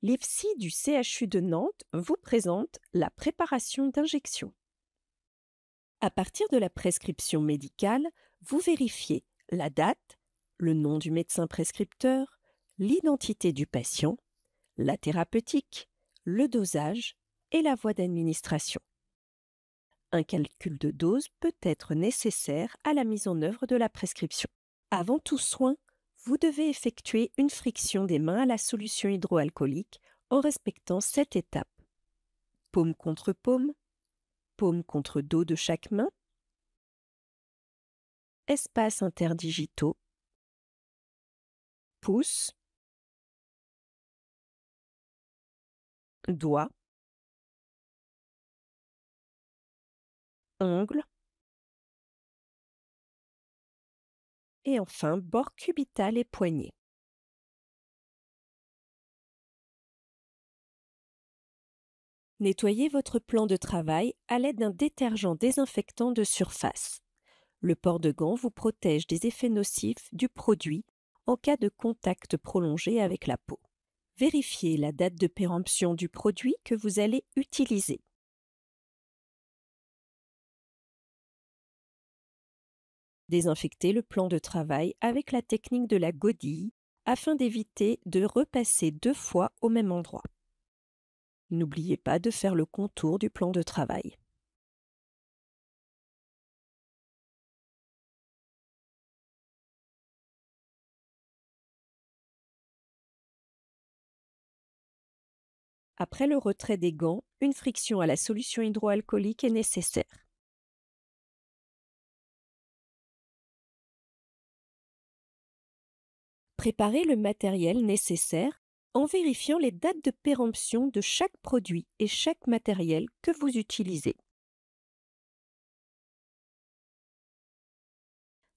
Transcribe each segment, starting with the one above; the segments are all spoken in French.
L'IFSI du CHU de Nantes vous présente la préparation d'injection. À partir de la prescription médicale, vous vérifiez la date, le nom du médecin prescripteur, l'identité du patient, la thérapeutique, le dosage et la voie d'administration. Un calcul de dose peut être nécessaire à la mise en œuvre de la prescription. Avant tout soin, vous devez effectuer une friction des mains à la solution hydroalcoolique en respectant 7 étapes. Paume contre paume, paume contre dos de chaque main, espaces interdigitaux, pouce, doigt, ongle et enfin bord cubital et poignet. Nettoyez votre plan de travail à l'aide d'un détergent désinfectant de surface. Le port de gants vous protège des effets nocifs du produit en cas de contact prolongé avec la peau. Vérifiez la date de péremption du produit que vous allez utiliser. Désinfectez le plan de travail avec la technique de la godille afin d'éviter de repasser 2 fois au même endroit. N'oubliez pas de faire le contour du plan de travail. Après le retrait des gants, une friction à la solution hydroalcoolique est nécessaire. Préparez le matériel nécessaire en vérifiant les dates de péremption de chaque produit et chaque matériel que vous utilisez.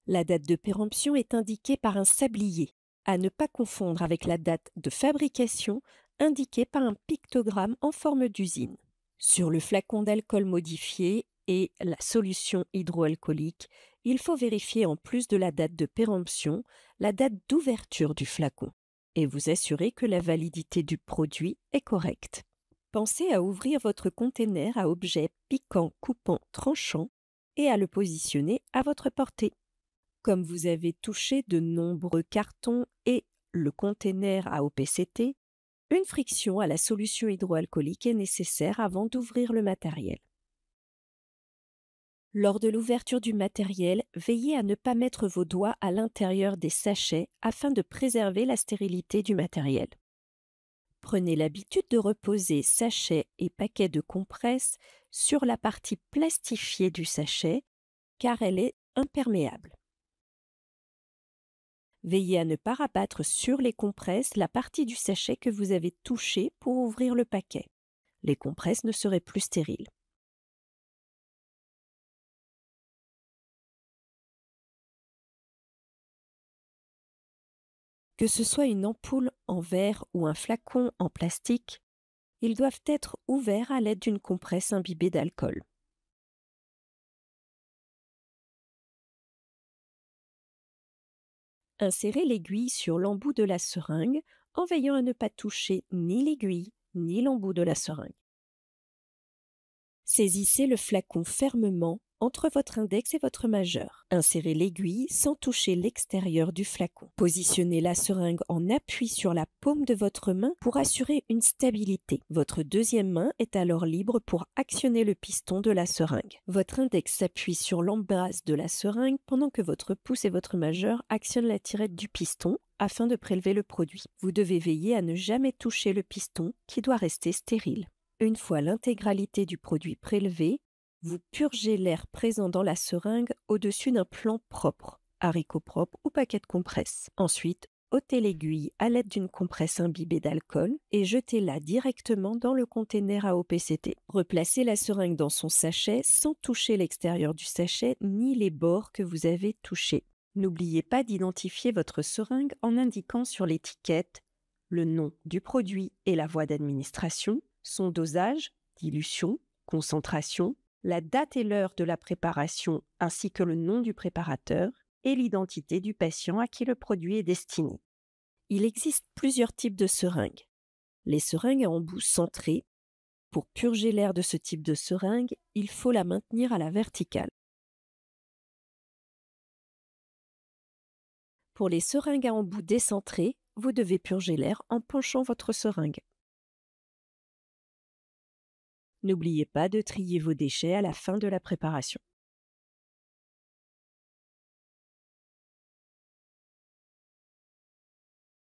La date de péremption est indiquée par un sablier, à ne pas confondre avec la date de fabrication indiquée par un pictogramme en forme d'usine. Sur le flacon d'alcool modifié et la solution hydroalcoolique, il faut vérifier en plus de la date de péremption, la date d'ouverture du flacon et vous assurer que la validité du produit est correcte. Pensez à ouvrir votre conteneur à objets piquants, coupants, tranchants et à le positionner à votre portée. Comme vous avez touché de nombreux cartons et le conteneur à OPCT, une friction à la solution hydroalcoolique est nécessaire avant d'ouvrir le matériel. Lors de l'ouverture du matériel, veillez à ne pas mettre vos doigts à l'intérieur des sachets afin de préserver la stérilité du matériel. Prenez l'habitude de reposer sachets et paquets de compresses sur la partie plastifiée du sachet car elle est imperméable. Veillez à ne pas rabattre sur les compresses la partie du sachet que vous avez touchée pour ouvrir le paquet. Les compresses ne seraient plus stériles. Que ce soit une ampoule en verre ou un flacon en plastique, ils doivent être ouverts à l'aide d'une compresse imbibée d'alcool. Insérez l'aiguille sur l'embout de la seringue en veillant à ne pas toucher ni l'aiguille ni l'embout de la seringue. Saisissez le flacon fermement entre votre index et votre majeur. Insérez l'aiguille sans toucher l'extérieur du flacon. Positionnez la seringue en appui sur la paume de votre main pour assurer une stabilité. Votre deuxième main est alors libre pour actionner le piston de la seringue. Votre index s'appuie sur l'embrasse de la seringue pendant que votre pouce et votre majeur actionnent la tirette du piston afin de prélever le produit. Vous devez veiller à ne jamais toucher le piston qui doit rester stérile. Une fois l'intégralité du produit prélevée, vous purgez l'air présent dans la seringue au-dessus d'un plan propre, haricot propre ou paquet de compresses. Ensuite, ôtez l'aiguille à l'aide d'une compresse imbibée d'alcool et jetez-la directement dans le conteneur à OPCT. Replacez la seringue dans son sachet sans toucher l'extérieur du sachet ni les bords que vous avez touchés. N'oubliez pas d'identifier votre seringue en indiquant sur l'étiquette le nom du produit et la voie d'administration, son dosage, dilution, concentration, la date et l'heure de la préparation ainsi que le nom du préparateur et l'identité du patient à qui le produit est destiné. Il existe plusieurs types de seringues. Les seringues à embout centré. Pour purger l'air de ce type de seringue, il faut la maintenir à la verticale. Pour les seringues à embout décentré, vous devez purger l'air en penchant votre seringue. N'oubliez pas de trier vos déchets à la fin de la préparation.